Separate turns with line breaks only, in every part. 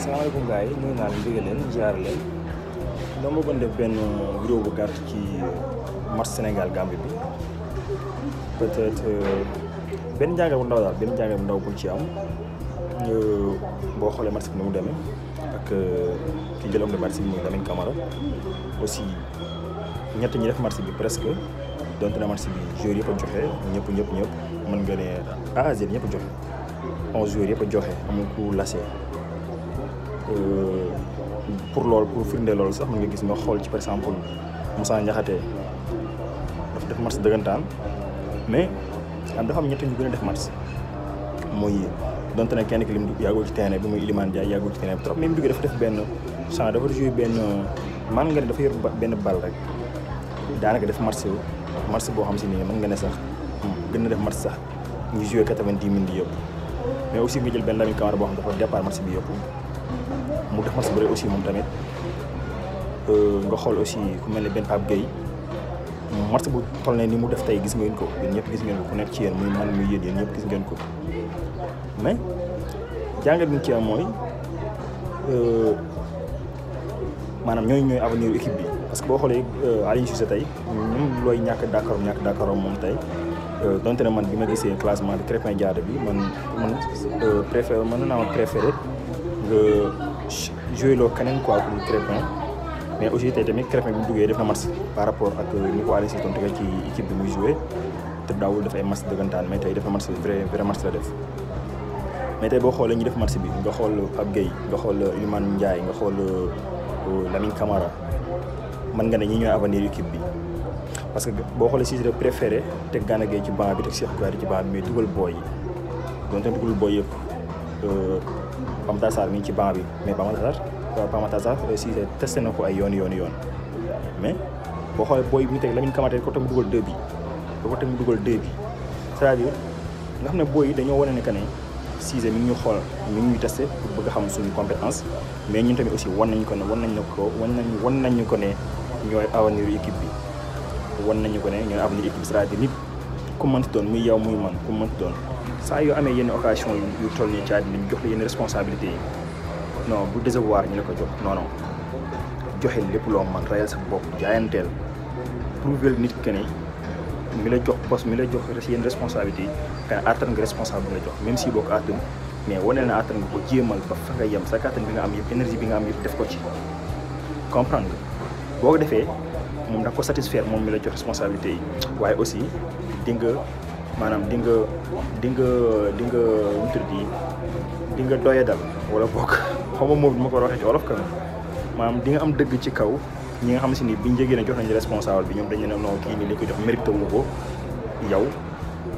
salaamaaleykum gars yi nuyu naa leen bëgg leen ziar leen dama bëggoon def benn vidéo bu gàtt ci match Sénégal Gambie bi peut-être benn jàngat bu ndaw daal benn jàngat bu ndaw bu ci am boo xoolee match bi ni mu demee ak ki jël homme de match bi muy Lamine Camara aussi ñett ñi def match bi presque donte na match bi joueurs yëpp a joxe ñëpp mën nga ne A à Z ñëpp a joxe 11 joueurs yëpp a joxe amul ku lase. Pour loolu pour firnde loolu sax mën nga gis nga xool ci par exemple Moussa Niakhaté dafa def match dëggantaan mais dafa am ñett ñu gën a def match muy donte ne kenn ki lim yàggul ci terrain bi muy Iliman Ndiaye yàggul ci terrain bi trop même duggee dafa def benn champ dafa joué benn man nga ne dafa yor benn bal rek daanaka def match boo xam si nii mën nga ne sax gën na def match sax ñu joué 90 minutes yëpp mais aussi nga jël benn Lamine Camara boo xam dafa départ match bi yëpp mu def match bu rëy aussi moom tamit nga xool aussi ku mel ne benn Pape Gueye match bu toll ne ni mu def tey gis ngeen ko yéen ñëpp gis ngeen ko ku nekk ci yéen muy man muy yéen ñëpp gis ngeen ko mais jàngat bi ñu ci am mooy maanaam ñooy avenir équipe bi parce que boo xoolee Aliou Cissé tey ñoom looy ñàkk d'accord moom tey donte ne man bi ma gisee classement bi Krépin Diatta bi man préféré mën naa préféré nga joué loo keneen quoi pour Krépin mais aussi tey tamit Krépin bi mu duggee def na match par rapport ak ni ko Aliou Cissé doon tegee ci équipe bi muy joué te daawul def ay match dëggantaan mais tey def na match vrai match la def mais tey boo xoolee ñu def match bi nga xool Pape Gueye nga xool Iliman Ndiaye nga xool Lamine Camara mën nga ne ñi ñooy avenir équipe bi parce que boo xoolee Cissé da préféré teg Gana Gueye ci banc bi teg Cheikh Kouyaté ci banc bi mais dugal booy yi donte dugal booy yëpp Pape Matar Sarr mi ngi ci banc bi mais Pape Matar Sarr Cissé testé na ko ay yoon mais boo xoolee booy bi mu teg Lamine Camara ko tamit dugal 2 bi c'est-à-dire nga xam ne booy yi dañoo wane ne que ne Cissé mi ngi ñu xool mi ngi ñu testé pour bëgg a xam suñu compétence mais ñun tamit aussi wan nañ ko ne ñooy avenir équipe bi wan nañu ko ne ñooy avenir équipe c'est-à-dire nit ku mënti doon muy yow muy man ku mënti doon saa yoo amee yenn occasion yu toll nii ci àddina ñu jox la yenn responsabilité yi non bu décevoir ñu la ko jox non joxe lépp loo man rayal sa bopp jaayanteel prouver nit que ne mi la jox poste mi la jox yenn responsabilité yi kan attan nga responsable bi la jox même si boo ko attan mais waneel na attan nga ko jéemal ba fa nga yem sa kàttan bi nga am yëpp énergie bi nga am yëpp def ko ci comprendre nga boo ko defee moom da ko satisfaire moom mi la jox responsabilité yi waaye aussi di nga maanaam di nga doye dal wala bokk xaw ma moom bi ma ko waxee ci wolof ka maanaam di nga am dëgg ci kaw ñi nga xam si ni biñ jegee ne jox nañu responsable bi ñoom dañu ne non kii nii li ko jox mérité wu ko yow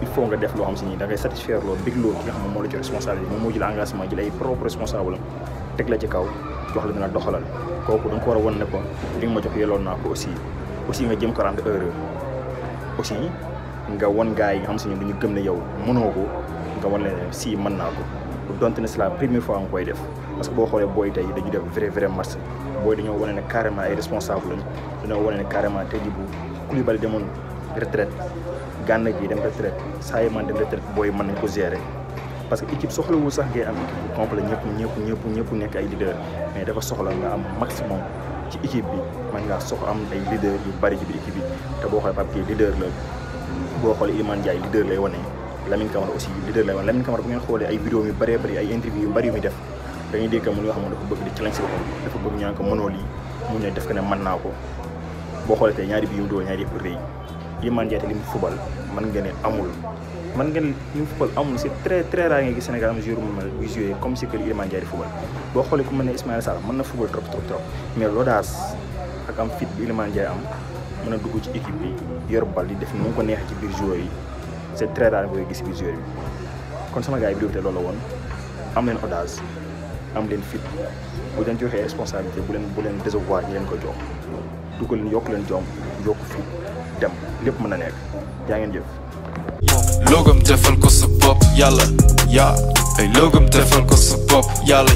il faut nga def loo xam si ni da ngay satisfaire loolu bégloo ki nga xam ne moo la jox responsable bi moom moo jël engagement jël ay propre responsable teg la ci kaw jox la dina doxalal kooku da nga ko war a wan ne ko li nga ma jox yeloon naa ko aussi nga jëm ko rendre heureux aussi nga wan gars yi nga xam si ne dañu gëm ne yow mënoo ko nga wan leen si mën naa ko donte ne c'est la première fois nga koy def parce que boo xoolee booy tey dañu def vrai match booy dañoo wane ne carrément ay responsable lañu dañoo wane ne carrément tey jii bu Koulibaly demoon retraite Gana Gueye dem retraite Sadio Mané dem retraite booy mën nañ ko gérer parce que équipe soxlawul sax ngay am équipe bu complet ñëpp nekk ay leader mais dafa soxla nga am maximum ci équipe bi man ngaa soxla am ay leader yu bari ci biir équipe bi te boo xoolee Pape Gueye leader la boo xoolee Iliman Ndiaye leader lay wane Lamine Camara aussi leader lay wane Lamine Camara bu ngeen xoolee ay vidéo yu bëree bëri ay interview yu bëri yu muy def da ngay dégg mu nga xam ne dafa bëgg di challenge si boppam dafa bëgg ñu naan ko mënoo lii mu ne def ko ne mën naa ko boo xoolee tey ñaari bi yu dool ñaari yëpp rëy Iliman Ndiaye te li mu fubal mën nga ne amul li mu fubal amul c'est très rare nga gis Sénégal am jour mu mel buy joué comme si que Iliman Ndiaye di fubal boo xoolee ku mel ne Ismaïla Sarr mën na fubal trop mais l'audace ak am fit bi Iliman Ndiaye am mën a dugg ci équipe bi yor bal di def nu mu ko neexee ci biir joueur yi c'est très rare nga koy gis biir joueur bi kon sama gars yi bi te loolu la woon am leen audace am leen fit bu leen joxee responsabilité bu leen décevoir ñi leen ko jox dugal leen yokk leen jom yokk fit dem lépp mën na nekk yaa ngeen jëf
logam defal ko sa bopp yàlla yaa ay logam defal ko sa bopp yàlla